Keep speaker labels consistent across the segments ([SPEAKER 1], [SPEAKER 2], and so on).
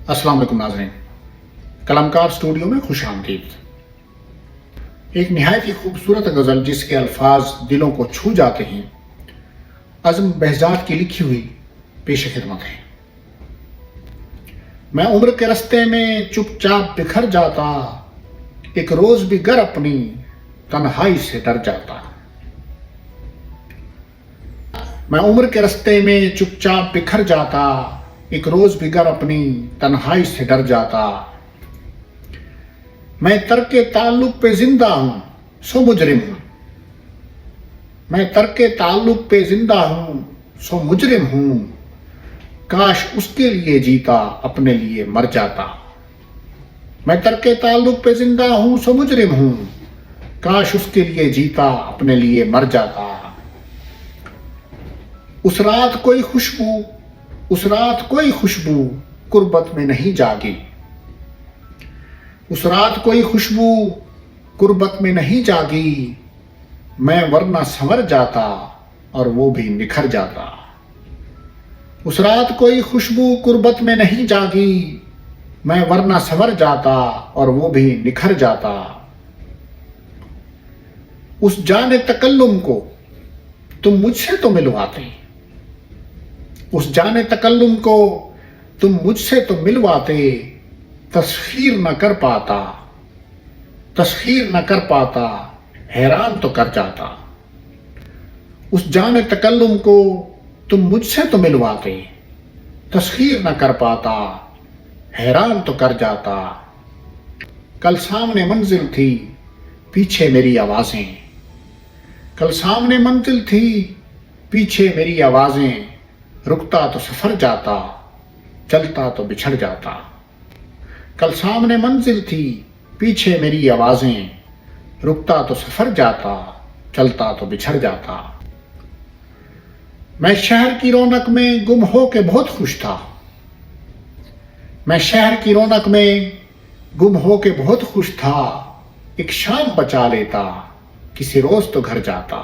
[SPEAKER 1] السلام علیکم ناظرین، کلامکار اسٹوڈیو میں خوش آمدید۔ ایک نہایت ہی خوبصورت غزل جس کے الفاظ دلوں کو چھو جاتے ہیں، عزم بہزاد کی لکھی ہوئی پیش خدمت ہے۔ میں عمر کے رستے میں چپ چاپ بکھر جاتا، ایک روز بھی گر اپنی تنہائی سے ڈر جاتا۔ میں عمر کے رستے میں چپ چاپ بکھر جاتا، ایک روز بھی گر اپنی تنہائی سے ڈر جاتا۔ میں ترک تعلق پہ زندہ ہوں سو مجرم ہوں، میں ترک تعلق پہ زندہ ہوں سو مجرم ہوں، کاش اس کے لیے جیتا اپنے لیے مر جاتا۔ میں ترک تعلق پہ زندہ ہوں سو مجرم ہوں، کاش اس کے لیے جیتا اپنے لیے مر جاتا۔ اس رات کوئی خوشبو، اس رات کوئی خوشبو قربت میں نہیں جاگی، اس رات کوئی خوشبو قربت میں نہیں جاگی، میں ورنہ سنور جاتا اور وہ بھی نکھر جاتا۔ اس رات کوئی خوشبو قربت میں نہیں جاگی، میں ورنہ سنور جاتا اور وہ بھی نکھر جاتا۔ اس جان تکلم کو تم مجھ سے تو ملواتے، اس جان تکلم کو تم مجھ سے تو ملواتے، تسخیر نہ کر پاتا، تسخیر نہ کر پاتا، حیران تو کر جاتا۔ اس جان تکلم کو تم مجھ سے تو ملواتے، تسخیر نہ کر پاتا، حیران تو کر جاتا۔ کل سامنے منزل تھی پیچھے میری آوازیں، کل سامنے منزل تھی پیچھے میری آوازیں، رکتا تو سفر جاتا، چلتا تو بچھڑ جاتا۔ کل سامنے منزل تھی پیچھے میری آوازیں، رکتا تو سفر جاتا، چلتا تو بچھڑ جاتا۔ میں شہر کی رونق میں گم ہو کے بہت خوش تھا، میں شہر کی رونق میں گم ہو کے بہت خوش تھا، ایک شام بچا لیتا کسی روز تو گھر جاتا۔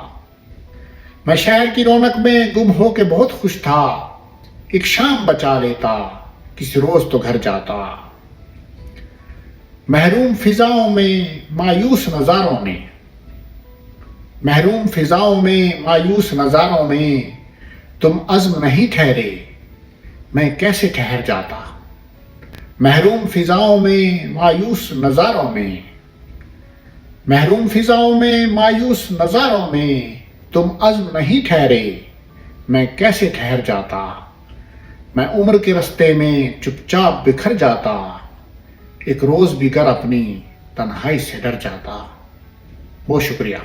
[SPEAKER 1] میں شہر کی رونق میں گم ہو کے بہت خوش تھا، ایک شام بچا لیتا کسی روز تو گھر جاتا۔ محروم فضاؤں میں مایوس نظاروں میں، محروم فضاؤں میں مایوس نظاروں میں تم عزم نہیں ٹھہرے، میں کیسے ٹھہر جاتا۔ محروم فضاؤں میں مایوس نظاروں میں، محروم فضاؤں میں مایوس نظاروں میں تم عزم نہیں ٹھہرے، میں کیسے ٹھہر جاتا۔ میں عمر کے رستے میں چپ چاپ بکھر جاتا، ایک روز بھی گر اپنی تنہائی سے ڈر جاتا۔ بہت شکریہ۔